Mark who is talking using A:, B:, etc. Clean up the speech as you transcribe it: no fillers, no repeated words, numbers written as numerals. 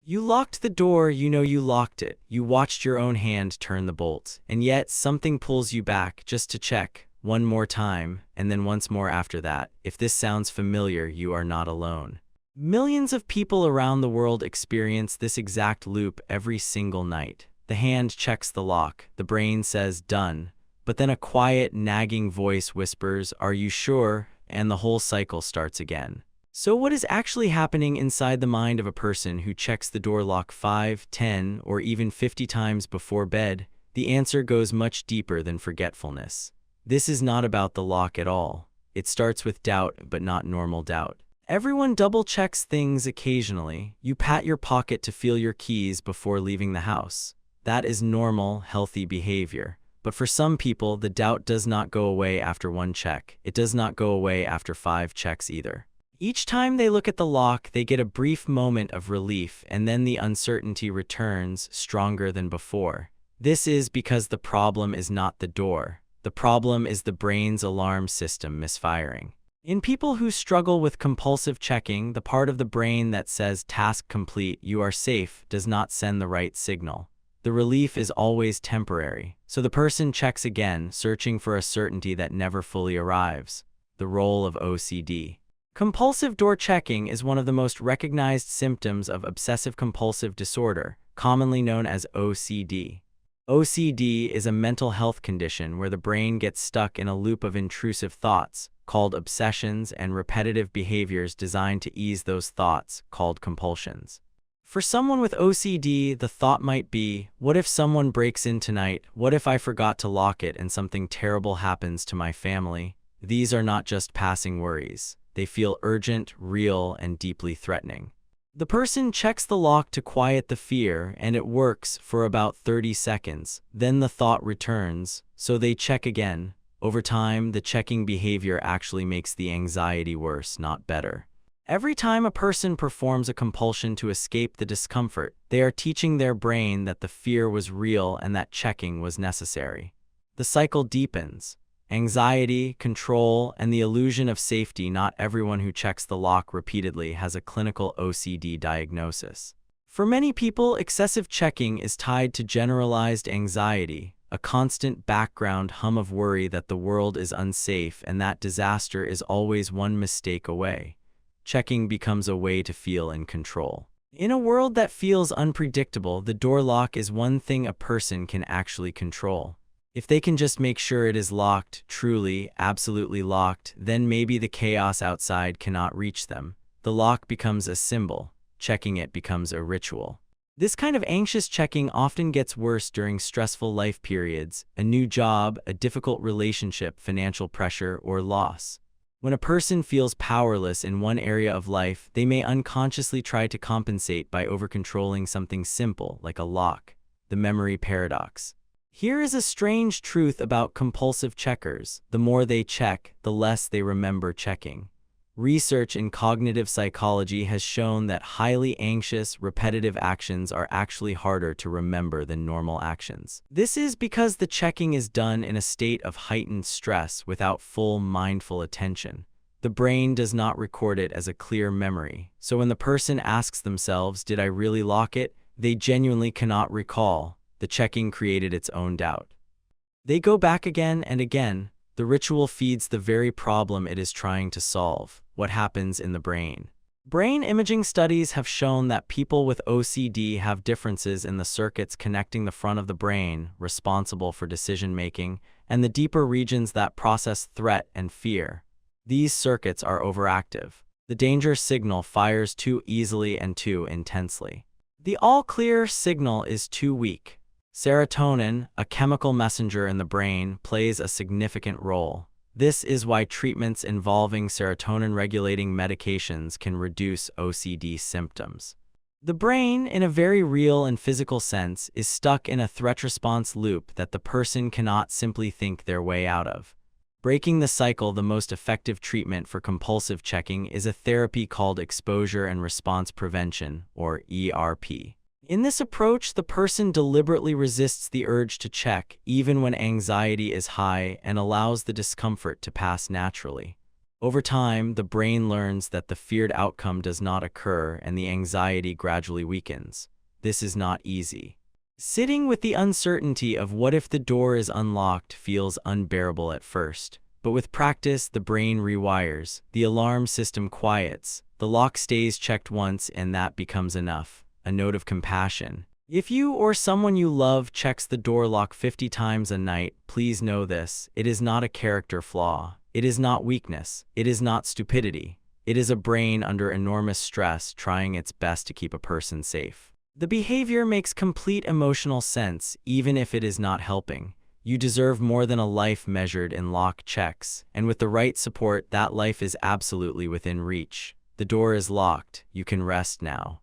A: You locked the door, you know you locked it. You watched your own hand turn the bolt, and yet something pulls you back just to check one more time, and then once more after that. If this sounds familiar, you are not alone. Millions of people around the world experience this exact loop every single night. The hand checks the lock, the brain says done, but then a quiet, nagging voice whispers, "Are you sure?" And the whole cycle starts again. So what is actually happening inside the mind of a person who checks the door lock 5, 10, or even 50 times before bed? The answer goes much deeper than forgetfulness. This is not about the lock at all. It starts with doubt, but not normal doubt. Everyone double-checks things occasionally. You pat your pocket to feel your keys before leaving the house. That is normal, healthy behavior. But for some people, the doubt does not go away after one check. It does not go away after 5 checks either. Each time they look at the lock, they get a brief moment of relief, and then the uncertainty returns, stronger than before. This is because the problem is not the door. The problem is the brain's alarm system misfiring. In people who struggle with compulsive checking, the part of the brain that says task complete, you are safe, does not send the right signal. The relief is always temporary, so the person checks again, searching for a certainty that never fully arrives. The role of OCD. Compulsive door checking is one of the most recognized symptoms of obsessive-compulsive disorder, commonly known as OCD. OCD is a mental health condition where the brain gets stuck in a loop of intrusive thoughts, called obsessions, and repetitive behaviors designed to ease those thoughts, called compulsions. For someone with OCD, the thought might be, what if someone breaks in tonight? What if I forgot to lock it and something terrible happens to my family? These are not just passing worries. They feel urgent, real, and deeply threatening. The person checks the lock to quiet the fear, and it works for about 30 seconds. Then the thought returns, so they check again. Over time, the checking behavior actually makes the anxiety worse, not better. Every time a person performs a compulsion to escape the discomfort, they are teaching their brain that the fear was real and that checking was necessary. The cycle deepens. Anxiety, control, and the illusion of safety. Not everyone who checks the lock repeatedly has a clinical OCD diagnosis. For many people, excessive checking is tied to generalized anxiety, a constant background hum of worry that the world is unsafe and that disaster is always one mistake away. Checking becomes a way to feel in control. In a world that feels unpredictable, the door lock is one thing a person can actually control. If they can just make sure it is locked, truly, absolutely locked, then maybe the chaos outside cannot reach them. The lock becomes a symbol. Checking it becomes a ritual. This kind of anxious checking often gets worse during stressful life periods, a new job, a difficult relationship, financial pressure, or loss. When a person feels powerless in one area of life, they may unconsciously try to compensate by over-controlling something simple, like a lock. The memory paradox. Here is a strange truth about compulsive checkers. The more they check, the less they remember checking. Research in cognitive psychology has shown that highly anxious, repetitive actions are actually harder to remember than normal actions. This is because the checking is done in a state of heightened stress without full mindful attention. The brain does not record it as a clear memory, so when the person asks themselves, "Did I really lock it?" they genuinely cannot recall. The checking created its own doubt. They go back again and again. The ritual feeds the very problem it is trying to solve. What happens in the brain? Brain imaging studies have shown that people with OCD have differences in the circuits connecting the front of the brain, responsible for decision-making, and the deeper regions that process threat and fear. These circuits are overactive. The danger signal fires too easily and too intensely. The all-clear signal is too weak. Serotonin, a chemical messenger in the brain, plays a significant role. This is why treatments involving serotonin-regulating medications can reduce OCD symptoms. The brain, in a very real and physical sense, is stuck in a threat-response loop that the person cannot simply think their way out of. Breaking the cycle, the most effective treatment for compulsive checking is a therapy called exposure and response prevention, or ERP. In this approach, the person deliberately resists the urge to check, even when anxiety is high, and allows the discomfort to pass naturally. Over time, the brain learns that the feared outcome does not occur and the anxiety gradually weakens. This is not easy. Sitting with the uncertainty of what if the door is unlocked feels unbearable at first. But with practice, the brain rewires, the alarm system quiets, the lock stays checked once, and that becomes enough. A note of compassion. If you or someone you love checks the door lock 50 times a night, please know this: it is not a character flaw. It is not weakness. It is not stupidity. It is a brain under enormous stress trying its best to keep a person safe. The behavior makes complete emotional sense, even if it is not helping. You deserve more than a life measured in lock checks, and with the right support, that life is absolutely within reach. The door is locked. You can rest now.